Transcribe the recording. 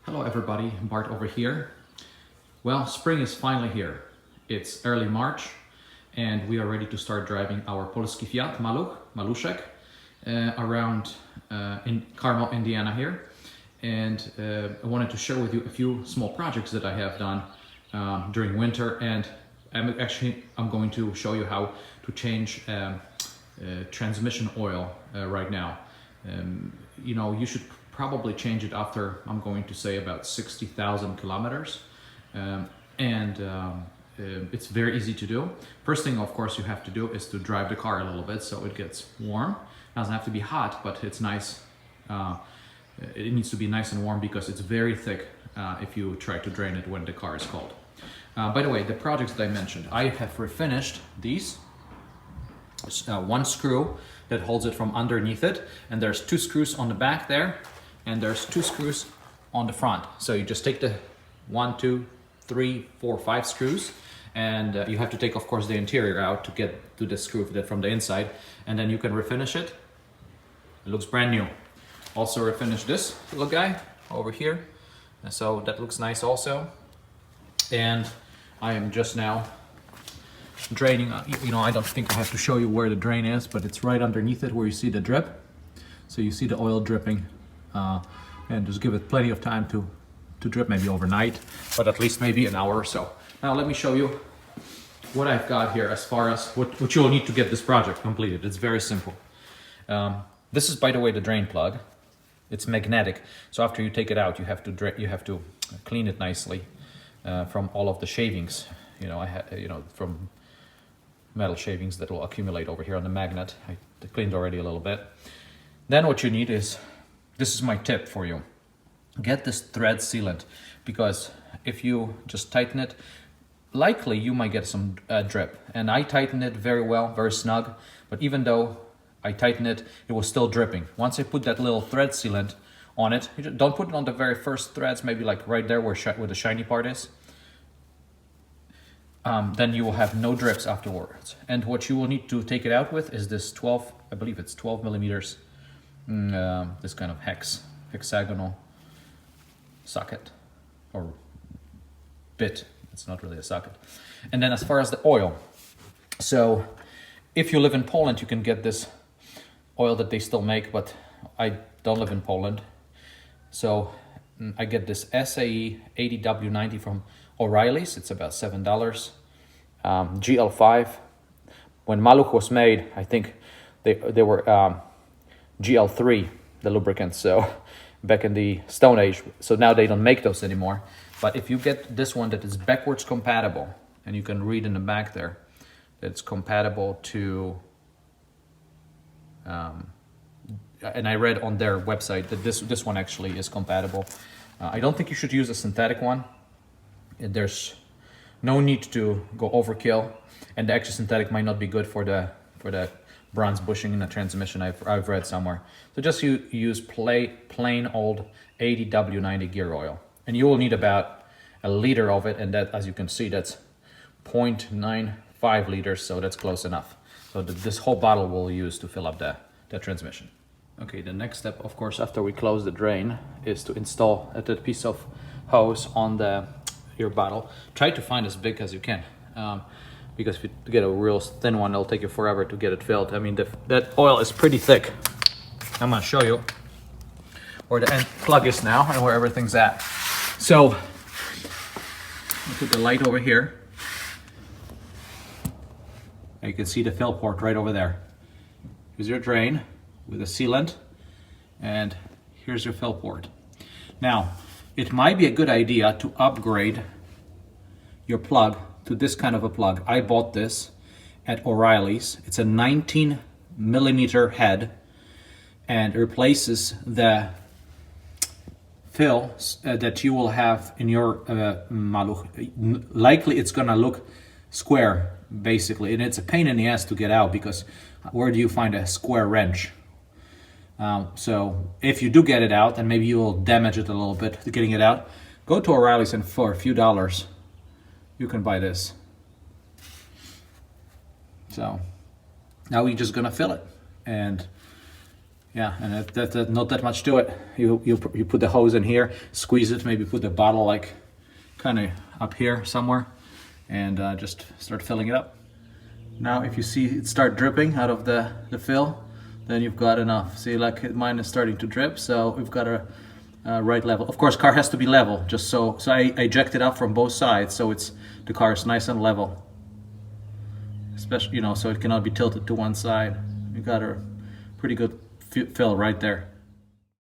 Hello everybody, Bart over here. Well, spring is finally here. It's early March and we are ready to start driving our Polski Fiat Maluszek around in Carmel, Indiana here. And I wanted to share with you a few small projects that I have done during winter, and I'm going to show you how to change transmission oil right now. You know, you should probably change it after, I'm going to say, about 60,000 kilometers. It's very easy to do. First thing, of course, you have to do is to drive the car a little bit so it gets warm. It doesn't have to be hot, but it's nice. It needs to be nice and warm because it's very thick if you try to drain it when the car is cold. By the way, the projects that I mentioned, I have refinished these. One screw that holds it from underneath it, and there's two screws on the back there, and there's two screws on the front. So you just take the 1, 2, 3, 4, 5 screws, and you have to take, of course, the interior out to get to the screw from the inside, and then you can refinish it. It looks brand new. Also refinish this little guy over here, and so that looks nice also. And I am just now draining. You know, I don't think I have to show you where the drain is, but it's right underneath it where you see the drip. So you see the oil dripping, and just give it plenty of time to drip, maybe overnight, but at least maybe an hour or so. Now let me show you what I've got here as far as what you'll need to get this project completed. It's very simple. This is, by the way, the drain plug. It's magnetic, so after you take it out, you have to clean it nicely from all of the shavings. You know, from metal shavings that will accumulate over here on the magnet. I cleaned already a little bit. Then what you need is, this is my tip for you. Get this thread sealant, because if you just tighten it, likely you might get some drip. And I tightened it very well, very snug, but even though I tightened it, it was still dripping. Once I put that little thread sealant on it, you don't put it on the very first threads, maybe like right there where the shiny part is. Then you will have no drips afterwards. And what you will need to take it out with is this 12, I believe it's 12 millimeters, this kind of hexagonal socket or bit. It's not really a socket. And then as far as the oil, so if you live in Poland, you can get this oil that they still make, but I don't live in Poland. So I get this SAE 80W90 from O'Reilly's. It's about $7. GL5. When Maluch was made, I think they were GL3, the lubricants. So back in the Stone Age. So now they don't make those anymore. But if you get this one that is backwards compatible, and you can read in the back there that it's compatible to, and I read on their website that this one actually is compatible. I don't think you should use a synthetic one. There's no need to go overkill, and the extra synthetic might not be good for the bronze bushing in the transmission. I've read somewhere. So just use plain old 80W90 gear oil, and you will need about a liter of it, and that, as you can see, that's 0.95 liters, so that's close enough. So this whole bottle we'll use to fill up the transmission. Okay, the next step, of course, after we close the drain, is to install that piece of hose on your bottle. Try to find as big as you can, because if you get a real thin one, it'll take you forever to get it filled. I mean, that oil is pretty thick. I'm gonna show you where the end plug is now and where everything's at. So, I'll put the light over here. And you can see the fill port right over there. Here's your drain with a sealant, and here's your fill port. Now, it might be a good idea to upgrade your plug to this kind of a plug. I bought this at O'Reilly's. It's a 19 millimeter head, and it replaces the fill that you will have in your Maluch. Likely it's gonna look square, basically, and it's a pain in the ass to get out, because where do you find a square wrench? So if you do get it out, and maybe you will damage it a little bit getting it out, go to O'Reilly's, and for a few dollars you can buy this. So now we're just gonna fill it, and Yeah, and that's not that much to it. You put the hose in here, squeeze it, maybe put the bottle like kind of up here somewhere, and just start filling it up. Now if you see it start dripping out of the fill, then you've got enough. See, like mine is starting to drip, so we've got a right level. Of course, car has to be level, just so I eject it up from both sides, so the car is nice and level. Especially, you know, so it cannot be tilted to one side. You got a pretty good fill right there.